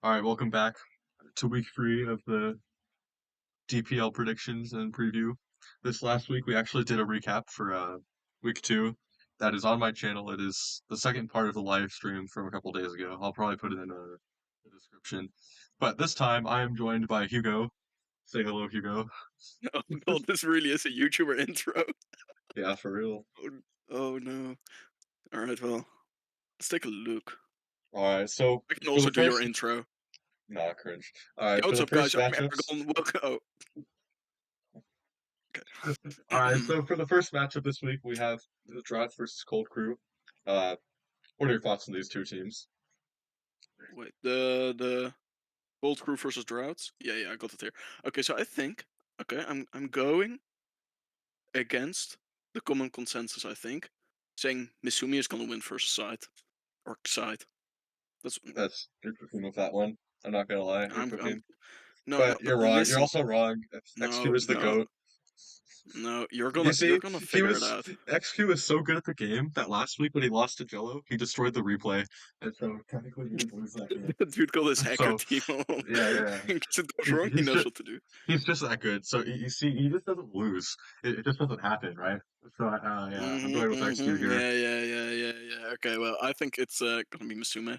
All right, welcome back to week 3 of the DPL predictions and preview. This last week, we actually did a recap for week 2. That is on my channel. It is the second part of the live stream from a couple days ago. I'll probably put it in the description. But this time, I am joined by Hugo. Say hello, Hugo. Oh no, this really is a YouTuber intro. Yeah, for real. Oh, oh no. Alright, well, let's take a look. All right, so I can for also the do your first, intro. nah, cringe. All Yo, right, for what's the up, guys? first I'm matchups. Aragon. Welcome. Oh, All right, okay. so for the first matchup this week, we have the Droughts versus Cold Crew. What are your thoughts on these two teams? Wait, the Bold Crew versus Droughts? Yeah, I got it here. Okay, so I think I'm going against the common consensus, I think, saying Misumi is gonna win first side. Or side. That's You're cooking with that one. I'm not gonna lie, you're I'm cooking. no, But but you're wrong. You're listen. also wrong. XQ No, is the no, GOAT. no, You you're see, gonna he figure it was out. XQ is so good at the game that last week when he lost to Jello, he destroyed the replay, and so technically he didn't lose that game. That dude got his hacker So team on. yeah, yeah, In case it goes he, wrong, he he's knows just what to do. he's just that good. So you see, he just doesn't lose. It just doesn't happen, right? So yeah, I'm going with XQ here. Yeah. Okay, well, I think it's gonna be Musume.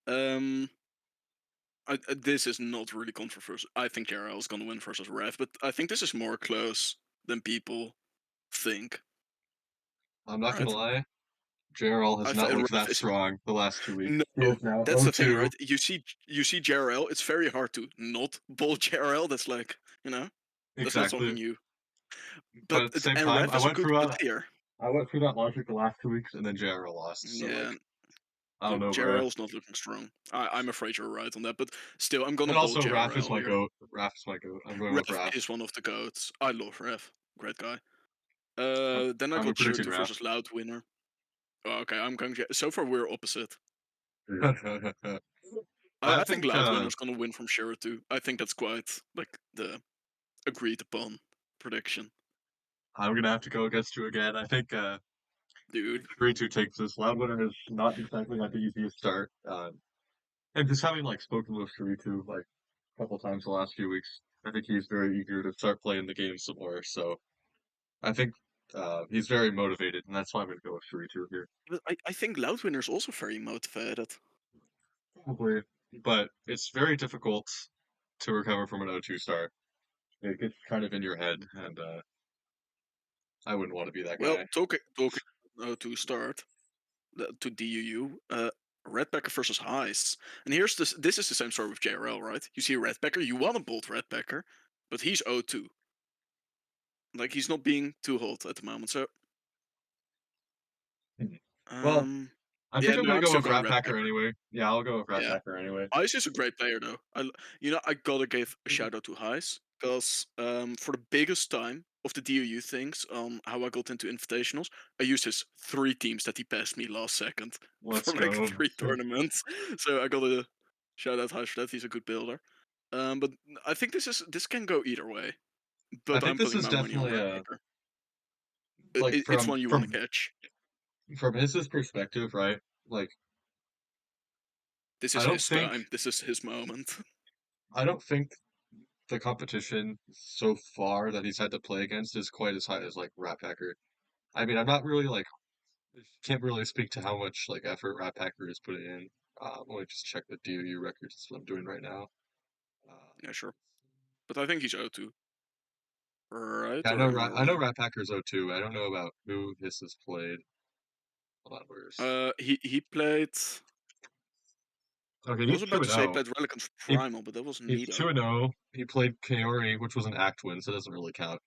Um, this is not really controversial. I think JRL is gonna win versus Rev, but I think this is more close than people think. I'm not gonna Right? lie. JRL has not looked Rev that is strong the last 2 weeks. no. He is now That's the thing, 0-2. right? You see JRL. It's very hard to not bowl JRL. That's like that's not something Exactly. new. But But at the same and time, Rev is a good player. I went through that logic the last 2 weeks, and then JRL lost. So like, Yeah, I don't no, know, bro. JRL's not looking strong. I'm afraid you're right on that, but still, I'm gonna And bowl also, Raph is JRL my here. goat. Raph is my goat. I'm going with Rev Raph. is one of the goats. I love Rev. Great guy. Then I I'm got predicting Shirtu Raph. versus Loud winner. Oh, okay, I'm going. So far, we're opposite. I I think think Loud winner's gonna win from Shirtu. I think that's quite like the agreed upon prediction, I'm gonna have to go against you again. I think dude. 3-2 takes this. Loudwinner has not exactly had the easiest start. And just having like spoken with 3-2 like a couple times the last few weeks, I think he's very eager to start playing the game some more. So I think he's very motivated, and that's why I'm gonna go with 3-2 here. But I think Loud winner's also very motivated. Probably, but it's very difficult to recover from an 0-2 start. It gets kind of in your head, and I wouldn't want to be that Well, guy. talking to start. To DUU, Redbacker versus Heist. And this is the same story with JRL, right? You see Redbacker, you want to bolt Redbacker, but he's 0-2. Like he's not being too hot at the moment. So Mhm. Well, um I yeah, think I'm no, gonna I'm go still with going Rat Packer Redbacker. anyway. Yeah, I'll go with Rat Yeah. Packer anyway. Heist is a great player though. I gotta give a shout out to Heist because for the biggest time of the DUU things on how I got into invitationals, I used his 3 teams that he passed me last second Let's from like go. 3 tournaments. So I gotta shout out Heist for that. He's a good builder. But I think this can go either way. I But think I'm this putting is my money on definitely Redbacker. like It's one you want to catch. from his perspective, right? Like This I is don't his think time. This is his moment. I don't think the competition so far that he's had to play against is quite as high as like Rat Packer. I mean, I'm not really like can't really speak to how much like effort Rat Packer is putting in. Let me just check the DOU records. That's what I'm doing right now. Uh, Yeah, sure. But I think he's 0-2. Right? yeah, Or am I I know wrong? Rat Packer's 0-2. I don't know about who this has played. Hold on, where's He played. okay? I He's was two about to and say he zero. played Relicant He Primal, but that was he's Nido. 2-0. He played Kaori, which was an act win, so it doesn't really count.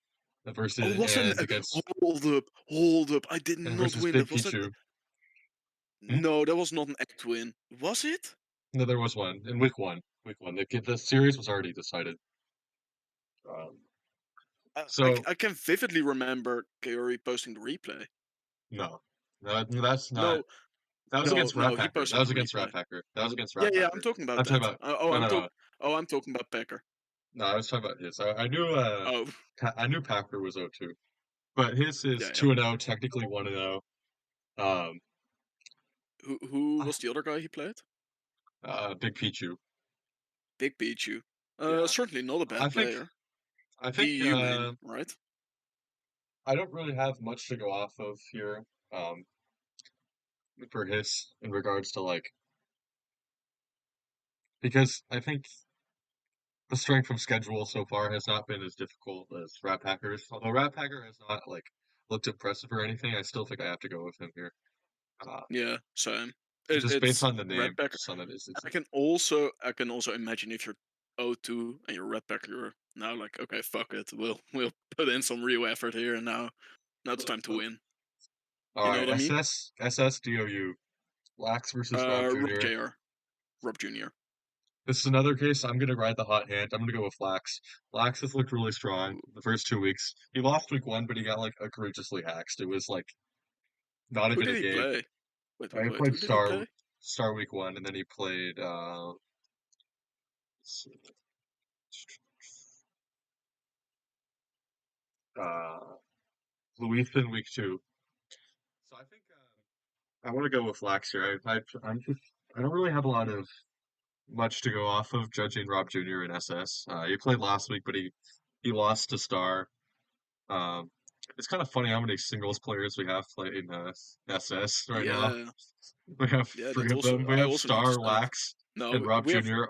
Oh, Versus was an and against hold up! I did and not versus win. Big That was that. Pichu. Hmm? No, that was not an act win. Was it? No, there was one in week one. Week one, the series was already decided. Um, so I can vividly remember Kaori posting the replay. no, that's not. No, That was against Rat He Packer. That posted the was against Rat replay. Packer. That was against Yeah, Rat I'm Packer. talking about I'm talking that. about no, no, no, I'm talking about Packer. no. I was talking about his. I knew Oh, I knew Packer was 0-2, but his is yeah. 2-0, technically 1-0. Um, Who was the other guy he played? Big Pichu. Big Pichu. Yeah. Certainly not a I bad think player. I think You win, right? I don't really have much to go off of here um for his in regards to like because I think the strength of schedule so far has not been as difficult as Rat Packers. Although Rat Packer has not like looked impressive or anything, I still think I have to go with him here. Uh, Yeah, same. just based It's on the name, Redback. just on it is it's I can also imagine if you're 0-2 and you're Redback, you're now like, okay, fuck it, we'll put in some real effort here, and now it's time to win. all You know right. what I mean? SSDOU Lax versus Rob Rob Jr. Jr. Rob Jr. This is another case. I'm gonna ride the hot hand. I'm gonna go with Lax. Lax has looked really strong Ooh. the first 2 weeks. He lost week 1, but he got like egregiously hacked. It was like not Who even did a he game. play? Wait, wait, He wait. played Who did he play? Star week 1, and then he played uh Louis week 2. So I think I want to go with Lax here. I don't really have a lot of much to go off of judging Rob Jr. and SS. He played last week, but he lost to Star. Um, it's kind of funny how many singles players we have playing SS right now. Yeah, We have yeah. three That's of also them. We I have also Star, noticed that. Lax, and No, Rob we have. Jr.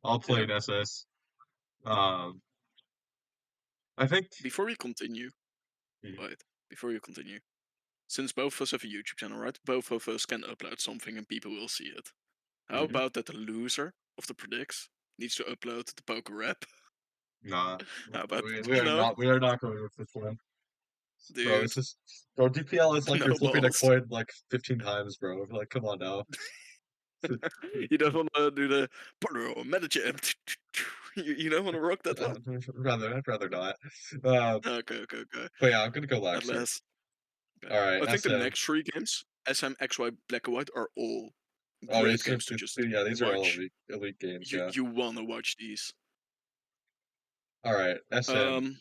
all Yeah. playing SS. Um, I think. Before we continue, Hmm, wait. Before you continue, since both of us have a YouTube channel, right? Both of us can upload something and people will see it. How hmm, about that the loser of the predicts needs to upload the poker rep? nah, How about we are no, not. We are not going with this one, bro. dude, Bro. DPL is like you're no flipping a balls. coin like 15 times, bro. Like, come on now. You don't want to do the partner manager. You don't want to rock that one. I'd rather not. Okay, okay, okay. But yeah, I'm gonna go At Lax here. last, okay. All right, I think the SM. next three games, SM, XY, Black and White, are all Oh, great games to just yeah, these are all watch. elite games. You Yeah. you wanna watch these. All right, SM. Um,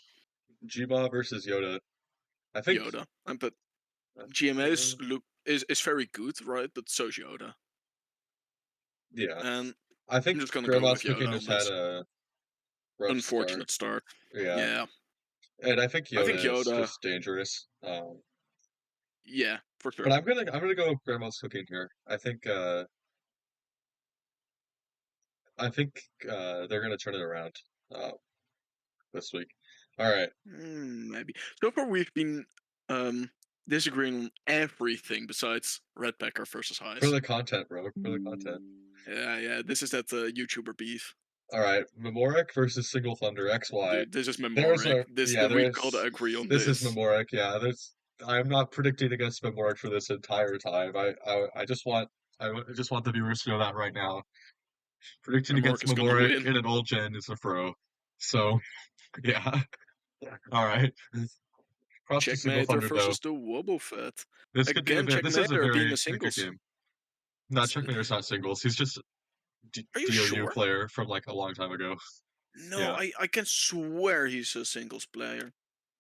Gba versus Yoda. I think. Yoda. But Uh, GMA's look is very good, right? But so's Yoda, yeah, and I I'm think just gonna go Grandma's with Cooking Yoda just on had this. a rough start. Unfortunate start. Yeah, Yeah, and I think I think Yoda is Yoda. just dangerous. Yeah, for But sure. I'm gonna go with Grandma's Cooking here. I think they're gonna turn it around uh, this week. All right, Maybe. So far, we've been um disagreeing on everything besides Red Packer versus for Heist. the content, bro. For the content. Yeah, yeah. This is that YouTuber beef, All right, Memorik versus Single Thunder XY. dude. This is There's Memoric. a yeah, We gotta agree on this is this. Memorik. Yeah, there's I'm not predicting against Memorik for this entire time. I just want the viewers to know that right now. Predicting Memoric against is gonna Memorik win. in an old gen is a fro. So yeah, all right. Props to Single Checkmater Thunder though. versus the Wobblefett. This could be Again, this is Checkmater being a a good singles. game. No, Checkmater's not singles. He's just Are you DOU sure? player from like a long time ago. No, Yeah, I can swear he's a singles player.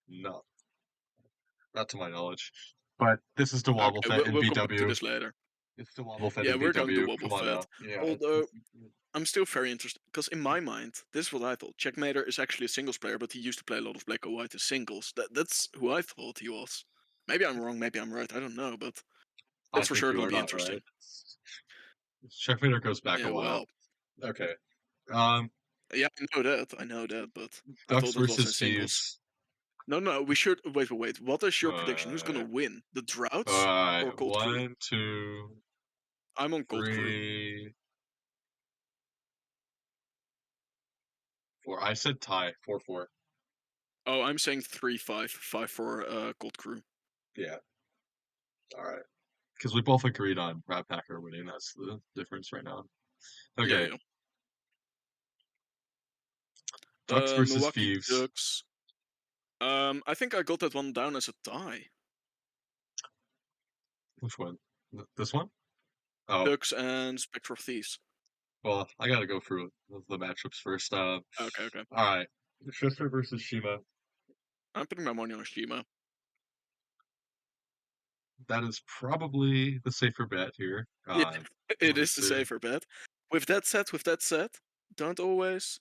no, not to my knowledge. But this is to Okay, Wobblefett in we'll come back to BW. this later. It's to Wobblefett Yeah, in we're going to BW. Come on Wobblefett. now. Yeah, Although I'm still very interested because in my mind, this is what I thought. Checkmater is actually a singles player, but he used to play a lot of Black or White as singles. That's who I thought he was. Maybe I'm wrong. Maybe I'm right. I don't know, but I that's for think sure you going are to be not right. interesting. Checkmater goes back Yeah, a while. well, Okay. Um, yeah, I know that. I know that, but I Ducks thought it was a versus singles. Thieves. No, no, we should wait, wait, wait. What is your prediction? Who's Uh, gonna win? The all Droughts right. or Cold Crew? One, two, I'm on Cold Crew. 3, 4. I said tie. 4-4. Oh, I'm saying 3-5, 5 for Cold Crew. Yeah. All right. Because we both agreed on Rat Packer winning. That's the difference right now. Yeah, Okay. yeah. Ducks versus Milwaukee Thieves. Ducks. I think I got that one down as a tie. Which one? This one? Oh, Ducks and Spectre of Thieves. well, I gotta go through the matchups first. Okay, okay. All right. Shifter versus Shima. I'm putting my money on Shima. That is probably the safer bet here. Yeah, it One, is the two. safer bet. With that said, don't always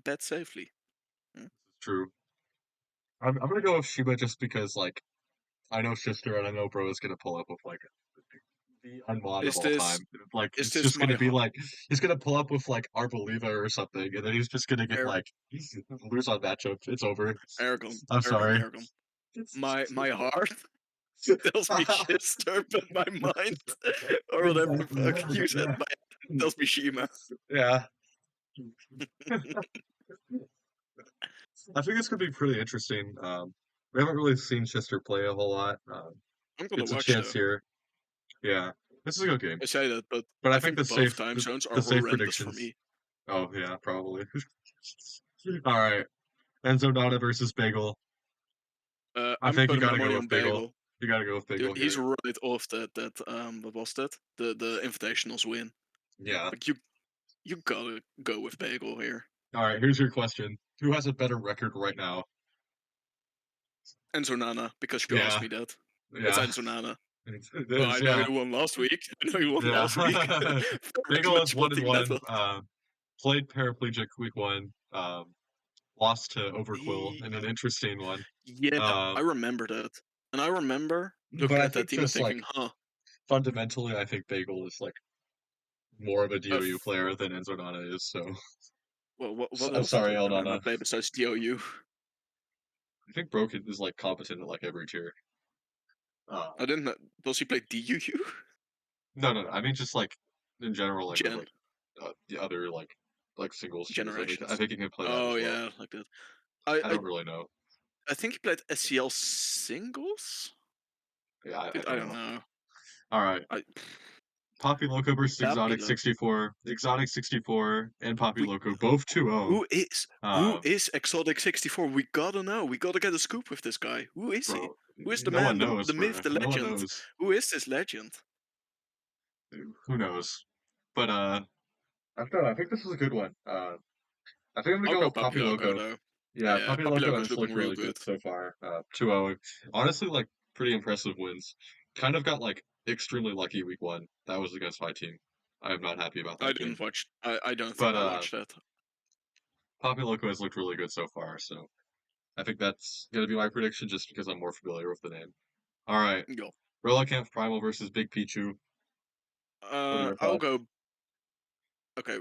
bet safely. Hmm? True. I'm gonna go with Shiba just because like I know Shister and I know Bro is gonna pull up with like the unmod of Is all this time. Like is it's this just gonna my be like he's gonna pull up with like Arboliva or something, and then he's just gonna get Ar- like lose on matchup. It's over. Aragon, I'm Aragon, sorry. Aragon? My heart tells me Shister, but my mind, or whatever the Exactly. fuck you said, Yeah. my head tells me Shima. Yeah. I think this could be pretty interesting. We haven't really seen Chester play a whole lot. I'm gonna It's a watch chance though. here. Yeah, this is a good game. I say that, but But I I think think both time zones are the safe horrendous for predictions. me. Oh yeah, probably. All right, Enzo Nada versus Bagel. I I'm think you putting got my to go money with on Bagel. Bagel. You got to go with Dude, Bagel he's here. right off that what was that? The Invitationals win. Yeah. Like you gotta go with Bagel here. All right. Here's your question: Who has a better record right now? Enzo Nana, because you asked Yeah. me that. It's Yeah. Enzo Nana. It Well, is. I know Yeah. he won last week. I know he won Yeah. last week. Favorite Bagel has matchup on one and Team one. Network. Played paraplegic week one. Lost to Overquill in He, an interesting one. yeah, I Um, remember that. And I remember but looking I at that think team and just like thinking, huh, fundamentally, I think Bagel is like more of a uh, DOU player than Enzo Nana is. So what I'm else did sorry, Enzo Nana Eldana. play besides DOU? I think Broken is like competent at like every tier. Uh, I didn't know. Does he play DUU? no. I mean just like in general, like with Gen like the other like singles tiers. I generations. think he can play that Oh as well. yeah, like that. I, I I don't really know. I think he played SCL singles. Yeah, I Dude, I don't don't know. know. All right. I Poppy Loco versus Pappy Exotic look. 64. Exotic 64 and Poppy We Loco both 2-0. who is who Um, is Exotic 64? We gotta know. We gotta get a scoop with this guy. Who is he? bro, Who is the no one man? knows, The myth? bro. The No one legend? knows. Who is this legend? Who knows? But I don't know. I think this is a good one. I think I'm gonna I'll go go with Pappy Poppy Loco Loco. though. Yeah, Yeah, Poppy Pappy Loco Loco's has looking looked real really good. good so far. 2-0. Honestly, like pretty impressive wins. Kind of got like extremely lucky week one. That was against my team. I am not happy about I that game. didn't watch. I don't think But I watched that. Poppy Loco has looked really good so far. So I think that's gonna be my prediction just because I'm more familiar with the name. All right, Go. Relicanth Primal versus Big Pichu. What are your I'll thoughts? go. Okay.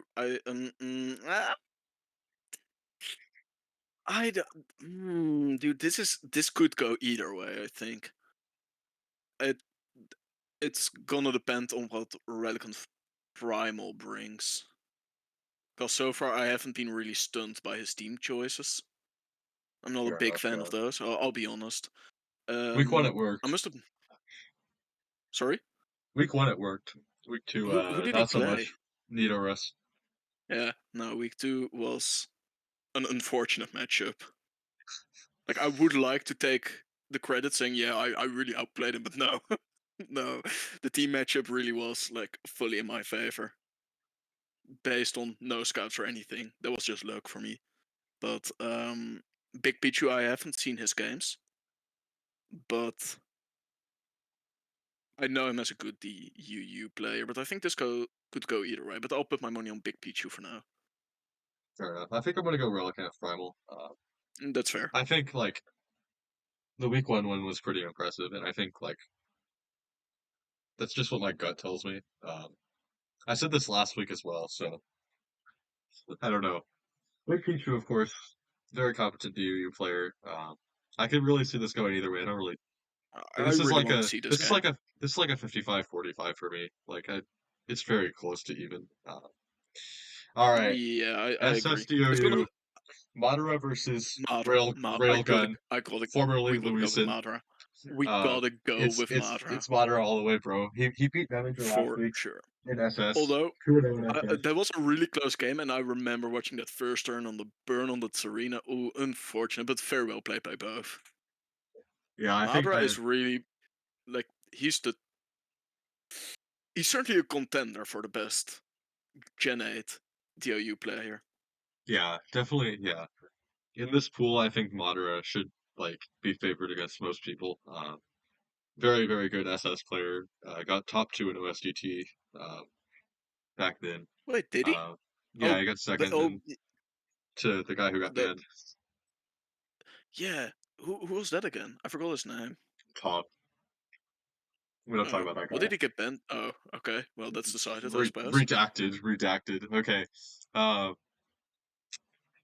I don't, dude, this could go either way. I think it it's gonna depend on what Relicanth Primal brings. Because so far I haven't been really stunned by his team choices. I'm not a Fair big enough. fan Yeah. of those. I'll be honest. Week one it I worked. must have. Sorry. Week one it worked. Week two, Who did he not so much. play? Nidoras. Yeah. No. Week two was an unfortunate matchup. Like I would like to take the credit saying, yeah, I really outplayed him, but no, no, the team matchup really was like fully in my favor, based on no scouts or anything. That was just luck for me. But Big Pichu, I haven't seen his games, but I know him as a good DUU player. But I think this could go either way. But I'll put my money on Big Pichu for now. Fair enough. I think I'm gonna go Relicanth Primal. That's fair. I think like the week one one was pretty impressive, and I think like that's just what my gut tells me. I said this last week as well, so I don't know. Big Pichu, of course, very competent DUU player. I could really see this going either way. I don't really. I This is really like want to a see this this is game. like a this is like a 55-45 for me. It's very close to even. All right, Yeah, I agree. It's gonna SSDOU Madara versus Railgun, I gotta. formerly We gotta go with Luisen. Madara. We Uh, gotta go with Madara it's Madara all the way, bro. He beat Manager last for week sure. in SS. Although 2-0 in SS. that was a really close game, and I remember watching that first turn on the burn on the Serena. Oh, unfortunate, but very well played by both. Yeah, I think Madara I is really like he's certainly a contender for the best Gen 8 DOU player. yeah, definitely yeah. In this pool, I think Madara should like be favored against most people. Very good SS player. Got top two in OSDT back then. Wait, did he? Uh, Yeah, Oh, he got but second and to the guy who got the banned. yeah. Who was that again? I forgot his name. Top. We don't talk Oh, about that what guy. did he get banned? Oh, okay. Well, that's decided, I suppose. Redacted. Okay. Uh,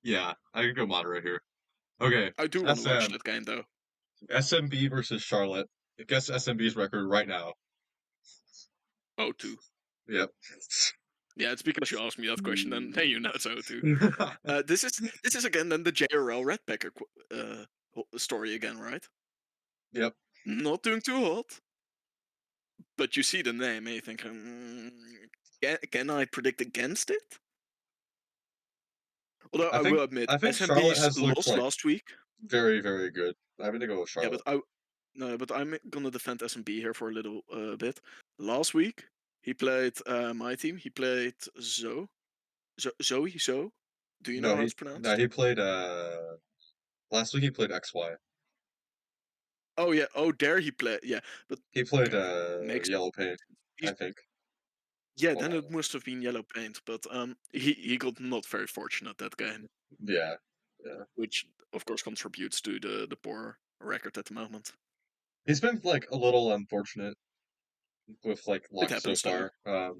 yeah, I could go moderate here. Okay, I do want to watch SM that game though. SMB versus Charlotte. Guess SMB's record right now. Oh, two. Yep. Yeah, it's because you asked me that question, then you know it's O2. This is again then the JRL Redpacker story again, right? Yep. Not doing too hot, but you see the name and you think, can I predict against it? Although I will admit, I think Charlotte SMB's has looked lost like last week. very, very good. I'm gonna go with Yeah, but Charlotte. I'm gonna defend SMB here for a little bit. Last week he played my team. He played Zoe. Do you know how it's No, pronounced? he played last week he played XY. Oh yeah. Oh, there he played. Yeah, but He played okay. Makes yellow paint, I he's think. yeah. Hold Then on. it must have been yellow paint, but he got not very fortunate that game, Yeah. Yeah. which of course contributes to the poor record at the moment. He's been like a little unfortunate with like It luck so happens though. far.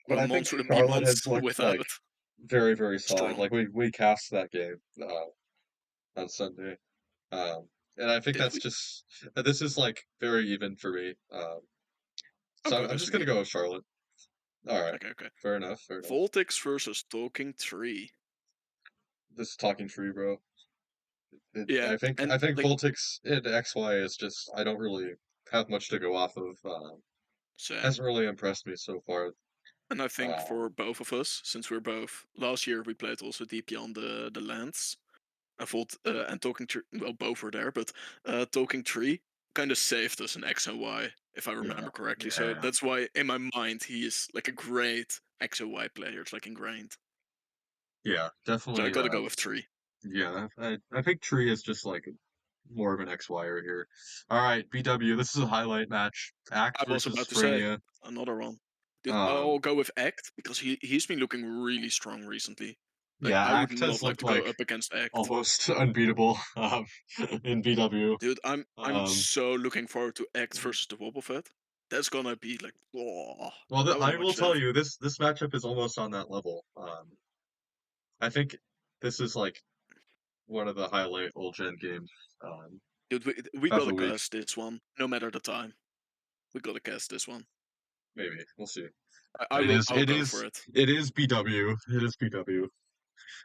But Well, I think months would be Charlotte has months looked like without very, very solid. strong. Like we cast that game on Sunday. And I think Did that's we? just this is like very even for me. I'll So go I'm this just gonna again. go with Charlotte. All right, Okay, okay. fair enough, fair enough. Voltix versus Talking Tree. This is talking tree, bro. Yeah, I and think like Voltix in XY is just I don't really have much to go off of. same. Hasn't really impressed me so far. And I think Uh, for both of us, since we're both last year we played also DP on the lands. I thought and Talking Tree, well, both were there, but Talking Tree kind of saved us in X and Y, if I yeah, remember correctly. So yeah, that's why in my mind he is like a great X and Y player. It's like ingrained. yeah, So I definitely. got to go with Tree. Yeah, I think tree is just like more of an XYer here. All right, BW. This is a highlight match. Act I was versus about to say Frania. another one. Dude, Um, I'll go with Act because he's been looking really strong recently. Like yeah, I would Act has not like looked to go like up against Act. almost unbeatable in BW. Dude, I'm Um, so looking forward to Act versus the Wobblefett. That's gonna be like, oh, well, I want I to will watch tell that. you this matchup is almost on that level. I think this is like one of the highlight old gen games Dude, we of gotta the week. cast this one, no matter the time. We gotta cast this one. Maybe we'll see. I will. I'll It go for it. is BW. It is BW.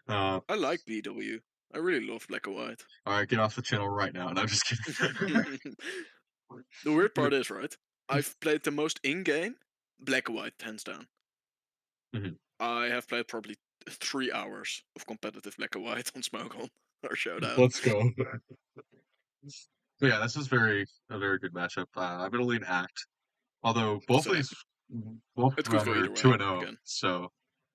Uh, I like BW. I really love Black and White. all right, get off the channel right now. And I'm just kidding. The weird part is, right? I've played the most in-game Black and White, hands down. Mhm. I have played probably 3 hours of competitive Black and White on Smoke On or Showdown. Let's go. But yeah, this is a very good matchup. I'm gonna lean Act. Although Same. both of It could them go are either 2 way and 0, again. so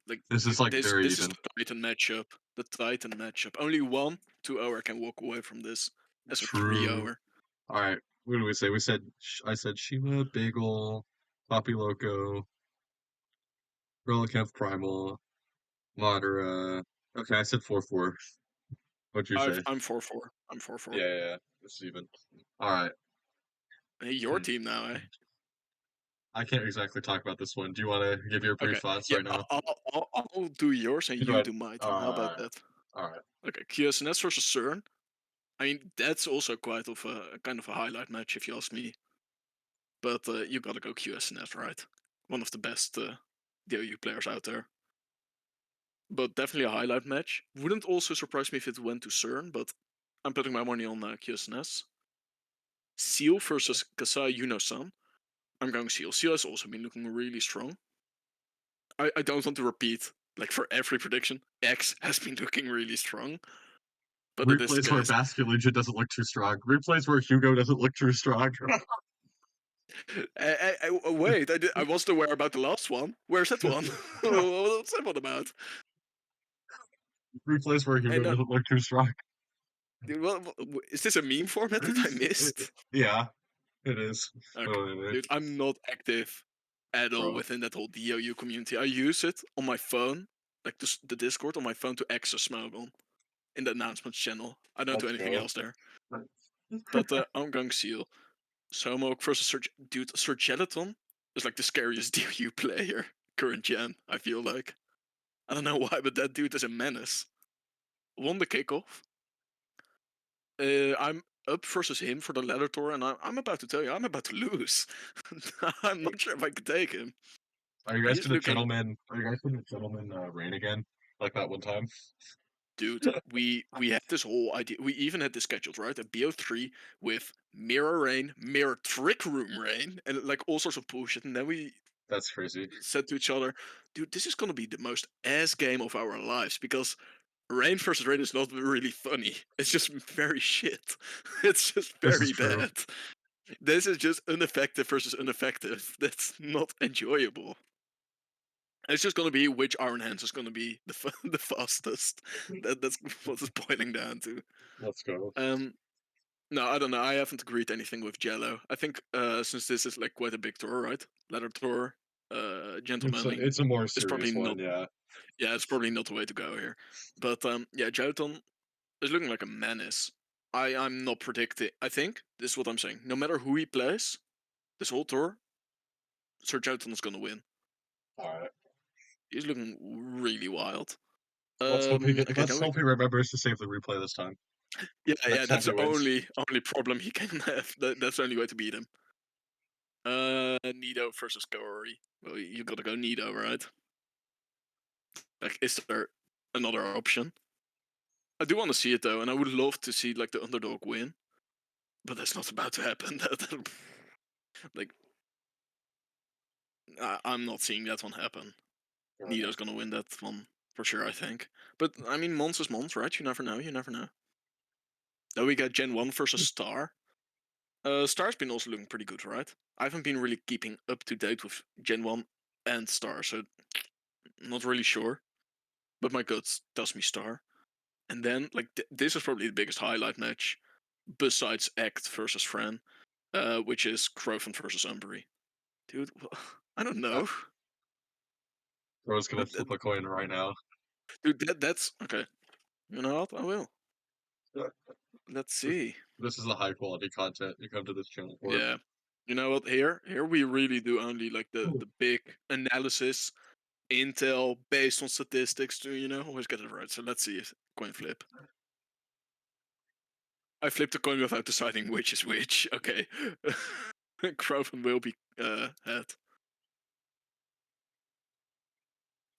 Like this is dude, like this very this is even. the Titan matchup. The Titan matchup. Only one 2-hour can walk away from this as a True. 3-hour. All right, what do we say? We said I said Shima, Bagel, Poppy Loco, Relicanth Primal, Madara. Okay, I said 4-4. What'd you say? I'm 4-4. I'm 4-4. Yeah, this is even. All right. Hey, your Hmm. team now, eh? I can't exactly talk about this one. Do you want to give your brief Okay. thoughts Yeah, right now? I'll do yours and Go you ahead. do my team. How about Alright, that? alright. Okay, QSNS versus CERN. I mean, that's also quite of a kind of a highlight match, if you ask me. But you gotta go QSNS, right? One of the best DOU players out there. But definitely a highlight match. Wouldn't also surprise me if it went to CERN, but I'm putting my money on QSNS. Seal versus Kasai Yuno-san. I'm going Seal. Seal has also been looking really strong. I don't want to repeat, like for every prediction, X has been looking really strong, but it is the Replays where case. Basket Legion doesn't look too strong. Replays where Hugo doesn't look too strong. Wait, I wasn't aware about the last one. Where's that one? What's that one about? Replays where Hugo And doesn't look too strong. is this a meme format that I missed? Yeah, it is. Okay, Oh, anyway. dude, I'm not active at all Bro. within that whole DOU community. I use it on my phone like the Discord on my phone to access Smogon in the announcements channel. I don't do Let's anything go. else there. But I'm going Seal. Somok versus dude, Sir Gelaton is like the scariest DU player current gen. I feel like I don't know why, but that dude is a menace. Won the kickoff. I'm up versus him for the ladder tour, and I'm about to tell you, I'm about to lose. I'm not sure if I can take him. Are you He guys is gonna looking, gentlemen? Are you guys gonna gentlemen rain again, like that one time? dude. We had this whole idea. We even had this scheduled, right? A BO3 with mirror rain, mirror trick room rain, and like all sorts of bullshit. And then we That's crazy. said to each other, dude, this is gonna be the most ass game of our lives because rain versus rain is not really funny. It's just very shit. It's just This is very true. bad. This is just ineffective versus ineffective. That's not enjoyable. It's just gonna be which Iron Hands is gonna be the fastest. That's what it's boiling down to. Let's go. Um, no, I don't know. I haven't agreed anything with Jello. I think since this is like quite a big tour, right? Ladder tour, gentlemanly It's a more is probably serious not. one, yeah. Yeah, it's probably not the way to go here. But yeah, Jouton is looking like a menace. I'm not predicting. I think this is what I'm saying. No matter who he plays, this whole tour, Sir Jouton is gonna win. All right. He's looking really wild. Okay, Let's then we hope he remembers to save the replay this time. yeah, Next time that's he the wins. only problem he can have. That's the only way to beat him. Nido versus Gory. Well, you gotta go Nido, right? Like, is there another option? I do want to see it though, and I would love to see like the underdog win, but that's not about to happen. Like, I'm not seeing that one happen. Fair enough. Nido's gonna win that one for sure, I think. But I mean, Mons is Mons, right? You never know. You never know. Then we got Gen 1 versus Star. Star's been also looking pretty good, right? I haven't been really keeping up to date with Gen 1 and Star, so not really sure. But my gut tells me Star. And then, like, this is probably the biggest highlight match besides Act versus Fran, which is Crowfin versus Umbry. Dude, I don't Uh, know. Bro's gonna flip a coin right now. Dude, that's okay. You know what? I will. Yeah. Let's This, see. this is the high quality content you come to this channel for. Yeah. You know what? Here we really do only like Ooh. the big analysis, intel based on statistics to always get it right. So let's see. Coin flip. I flipped a coin without deciding which is which. Okay. Crowdfund will be head.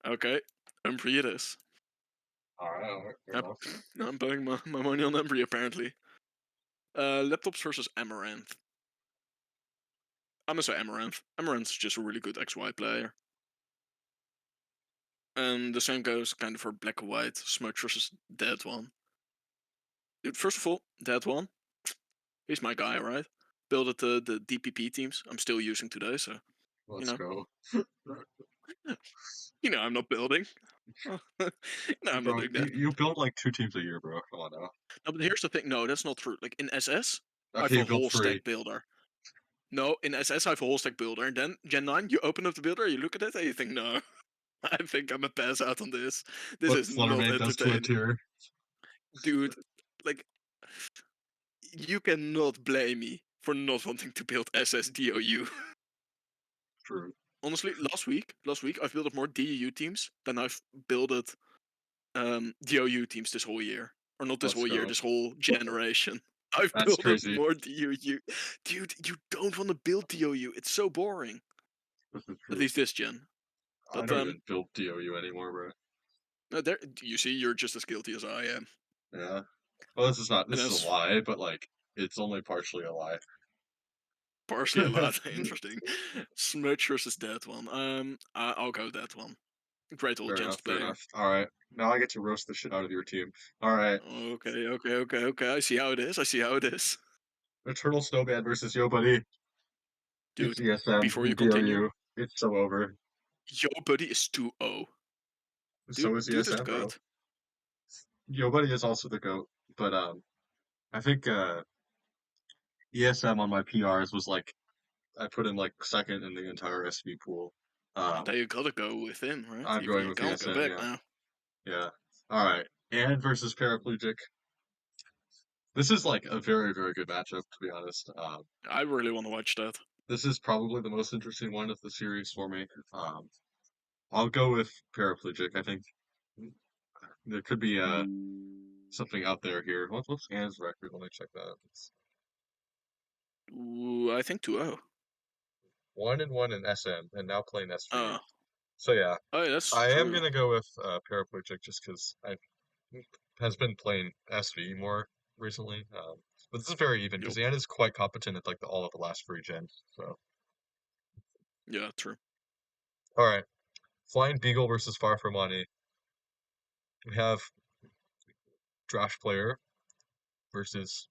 Okay. Embry it is. All right, fair Yep. enough. I'm putting my money on Embry apparently. Laptops versus Amaranth. I'm gonna say Amaranth. Amaranth's just a really good XY player. And the same goes kind of for Black and White, Smudge versus Dead One. Dude, first of all, Dead One, he's my guy, right? Built the DPP teams I'm still using today, so you Let's know, go. I'm not building. No, I'm not Bro, doing that. you build like 2 teams a year, bro. Come on now. No, but here's the thing. No, that's not true. Like in SS, I Okay, have you a built whole 3. stack builder. No, in SS I have a whole stack builder, and then Gen 9, you open up the builder, you look at it, and you think, no, I think I'm a pass out on this. This What is not Sluttermane does to a entertaining. tier. Dude, like, you cannot blame me for not wanting to build SSDOU. True. Honestly, last week I've built more DU teams than I've built DOU teams this whole year. Or not this Let's whole year, go. this whole generation. I've That's built crazy. more DOU. Dude, you don't want to build DOU. It's so boring. This is At true. least this gen. I But don't even build DOU anymore, bro. no, there you see, you're just as guilty as I am. Yeah. Well, And this is a that's lie, but like, it's only partially a lie. partially a lot interesting. Smudge versus that one. I'll go that one. Great old gens Fair player. enough. All right. Now I get to roast the shit out of your team. All right. Okay. I see how it is. I see how it is. Eternal Snowman versus Yo Buddy. It's Dude, ESM before you and continue, DOU. It's so over. Yo Buddy is 2-0. So is Dude is the ESM, bro. goat. Yo Buddy is also the GOAT, but I think ESM on my PRs was like I put him like second in the entire SV pool. Now Um, you gotta go with him, right? I'm going You with can't go ESM, back yeah. now. Yeah. All right. And versus paraplegic. This is like a very, very good matchup, to be honest. I really want to watch that. This is probably the most interesting one of the series for me. I'll go with paraplegic. I think there could be something out there here. What's Anne's record? Let me check that out. It's Ooh, I think 2-0. 1-1 in SM, and now playing SV. Uh, So yeah, oh, yeah, that's I am true. gonna go with paraplegic just because I has been playing SV more recently. But this is very even because Yup. Anne is quite competent at like all of the last three gens. So Yeah, true. all right, Flying Beagle versus Far From Money. We have draft player versus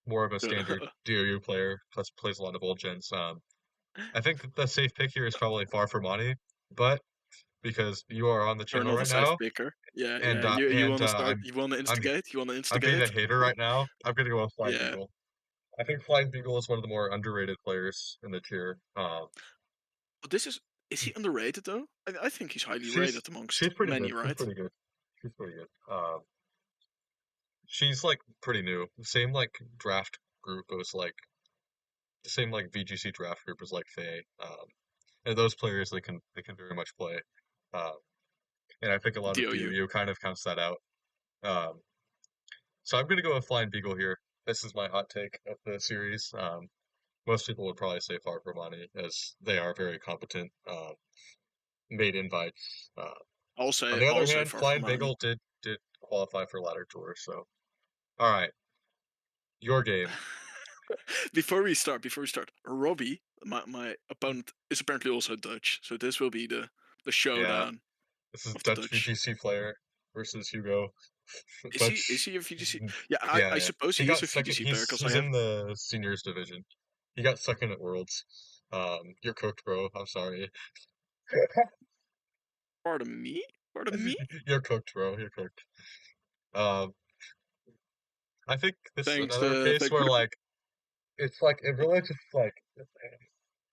more of a standard DOU player, plus plays a lot of old gens. I think that the safe pick here is probably Far From Money, but because you are on the You're channel not a right safe now, picker. Yeah, and yeah. You want to start? You want to I'm instigate? You want to I'm being a instigate? hater right now. I'm gonna go with Flying Yeah. Beagle. I think Flying Beagle is one of the more underrated players in the tier. But is he underrated though? I think he's highly She's rated amongst she's pretty many, good. She's right? pretty good. She's pretty good. She's like pretty new. Same like draft group as like the same like VGC draft group as like Faye. And those players they can very much play. Um, and I think a lot of DOU. DOU kind of counts that out. Um, so I'm gonna go with Flying Beagle here. This is my hot take of the series. Most people would probably say Far From Money as they are very competent. Made invites. On the other I'll say hand, far from Flying money. Beagle did qualify for ladder tour. So all right, your game. Before we start, Robbie, my opponent, is apparently also Dutch, so this will be the Yeah, showdown this is of the Dutch Dutch. VGC player versus Hugo. Is Dutch. he a VGC? Yeah, Yeah, I yeah. suppose He he is got a second. VGC player because I He's have. in the seniors division. He got second at Worlds. You're cooked, bro. I'm sorry. Pardon me. Pardon me. You're cooked, bro. You're cooked. Um, I think this is Thanks another to case thanks for where the. like it's like it really just like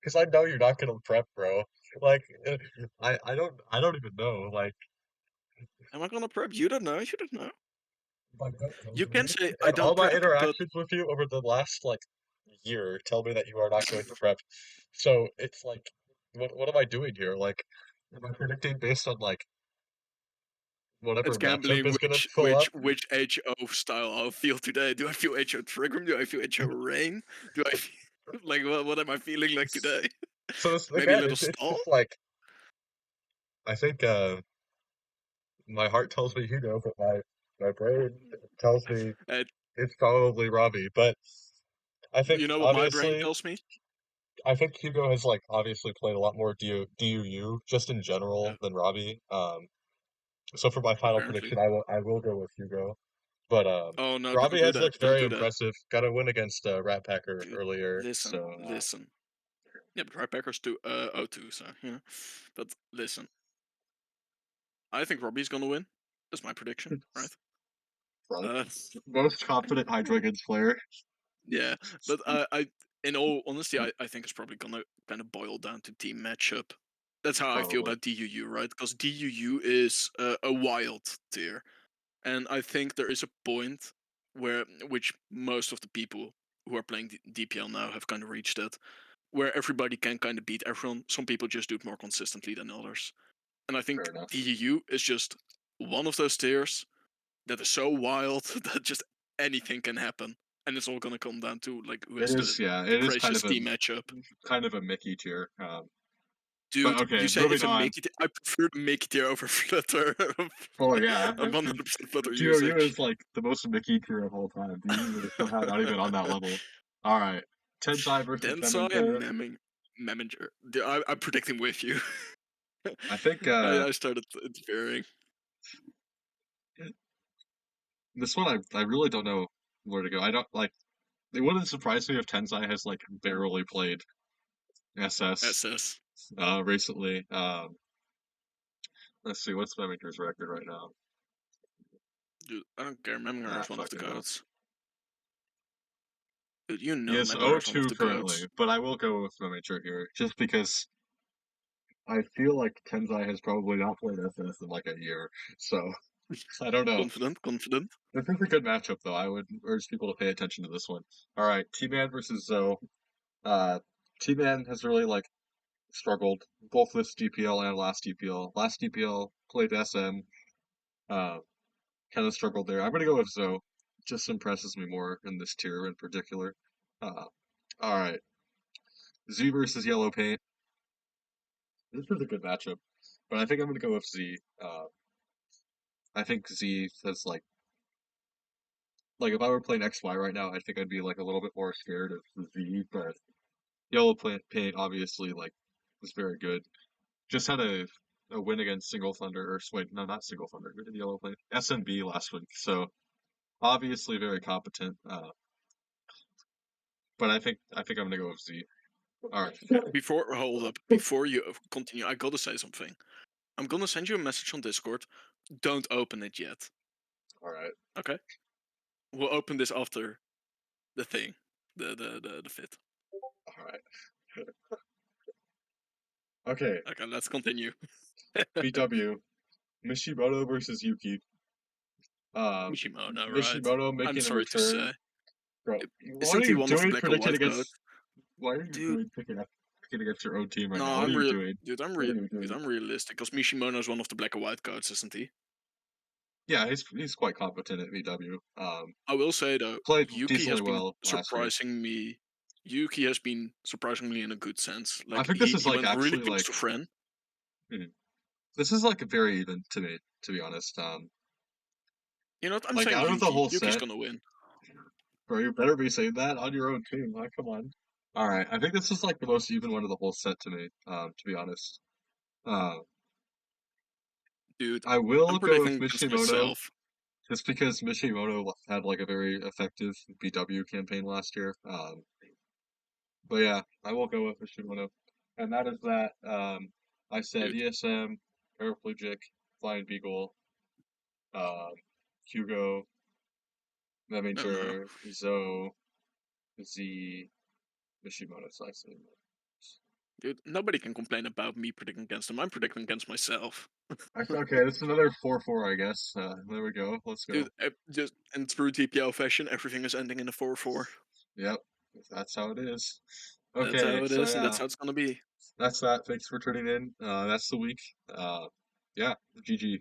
because I know you're not gonna prep, bro. Like I don't even know. Am I gonna prep? You don't know. You don't know. Like that tells You can me, say I and all don't my prep, but interactions with you over the last like year tell me that you are not going to prep. So it's like, what am I doing here? Like, am I predicting based on like it's whatever matchup gambling is gonna fill up? which HO style I'll feel today. Do I feel HO Trigram? Do I feel HO Rain? Do I feel, like what am I feeling like today? So it's Maybe a again, little it's stall. just like I think my heart tells me Hugo, but my brain tells me Uh, it's probably Robbie. But I think you know what my brain obviously, tells me? I think Hugo has like obviously played a lot more DUU just in Uh, general than Robbie. So for my final apparently. prediction, I will go with Hugo. But Oh no! Don't Robbie do has that! looked Don't very do that! impressive. Got a win against Rat Packer Dude, earlier. listen, So listen. Yeah, but right Packers do 0-2, so you know. But listen, I think Robbie's gonna win. That's my prediction, right? right. Uh, Most confident Hydra Dragons player, yeah, but in all honesty, I think it's probably gonna kind of boil down to team matchup. That's how I feel probably. about DUU, right? Because DUU is a wild tier, and I think there is a point where which most of the people who are playing DPL now have kind of reached it, where everybody can kind of beat everyone. Some people just do it more consistently than others, and I Fair think enough. DUU is just one of those tiers that is so wild that just anything can happen, and it's all gonna come down to like who It has is, yeah, the it is craziest team matchup. kind of a Mickey tier. But Dude, okay, you say moving it's a on. Mickey. I prefer the Mickey tier over Flutter. Well, yeah, I'm 100% Flutter DOU usage. is like the most Mickey tier of all time. DOU is somehow not even on that level. All right, Tensai versus Densai and Meminger. Meminger. I'm predicting with you. I think I started interfering. this one I really don't know where to go. I don't like. It wouldn't surprise me if Tensai has like barely played SS SS. recently. Let's see, what's Memiker's record right now? Dude, I don't care. Meminger Ah, is one of the fucking hell. goats. Dude, you He know is Meminger is one of 0-2 the currently, goats. but I will go with Memiker here just because I feel like Tenzai has probably not played SS in like a year, so I don't know. Confident, confident. This is a good matchup, though. I would urge people to pay attention to this one. All right, T-Man versus Zoe. Uh, T-Man has really like struggled both this DPL and last DPL. Last DPL played SM, uh, kind of struggled there. I'm gonna go with Zoe. Just impresses me more in this tier in particular. Uh, all right, Z versus Yellow Paint. This is a good matchup, but I think I'm gonna go with Z. I think Z has like if I were playing XY right now, I think I'd be like a little bit more scared of Z, but Yellow Paint obviously like was very good. Just had a win against Single Thunder, or wait, no, not Single Thunder. Who did Yellow Paint? SMB last week. So obviously very competent. But I think I'm gonna go with Z. All right, Before, hold up. Before you continue, I gotta say something. I'm gonna send you a message on Discord. Don't open it yet. all right, Okay? We'll open this after the thing, the fit. all right. Okay, Okay, let's continue. BW Mishimoto versus Yuki. Um, Mishimono, right? Mishimoto I'm making a sorry to return. say. Bro, what are Isn't he you one of the doing black or predicting white goats? against? Why are you Dude, doing picking against your own team right no, now? What are I'm you real. doing? Dude, I'm What real. are you Dude, doing? I'm realistic because Mishimono is one of the black or white goats, isn't he? Yeah, he's quite competent at VW. I will say though, Played decently well last week. Yuki has been surprisingly in a good sense. I Like think this is he like went really actually close like to friend. mhm. This is like very even to me, to be honest. You know what? I'm Like saying out of the Yuki. whole Yuki's set, gonna win. bro, you better be saying that on your own team. Like, come on. All right, I think this is like the most even one of the whole set to me. To be honest, uh, Dude, I I'm will go with predicting against Mishimoto myself. just because Mishimoto had like a very effective BW campaign last year. But yeah, I will go with Mishimoto, and that is that. I said Dude, ESM, Paraplegic, Flying Beagle, um, Hugo, no, no. Meminger, Zoe, Z, Mishimoto, so I say Dude, nobody can complain about me predicting against him. I'm predicting against myself. okay, that's another 4-4, I guess. There we go. Let's Dude, go. just in true TPL fashion, everything is ending in a 4-4. Yep, that's how it is. That's Okay, how it so is, and yeah, that's how it's gonna be. that's that. Thanks for tuning in. That's the week. Uh, yeah, GG.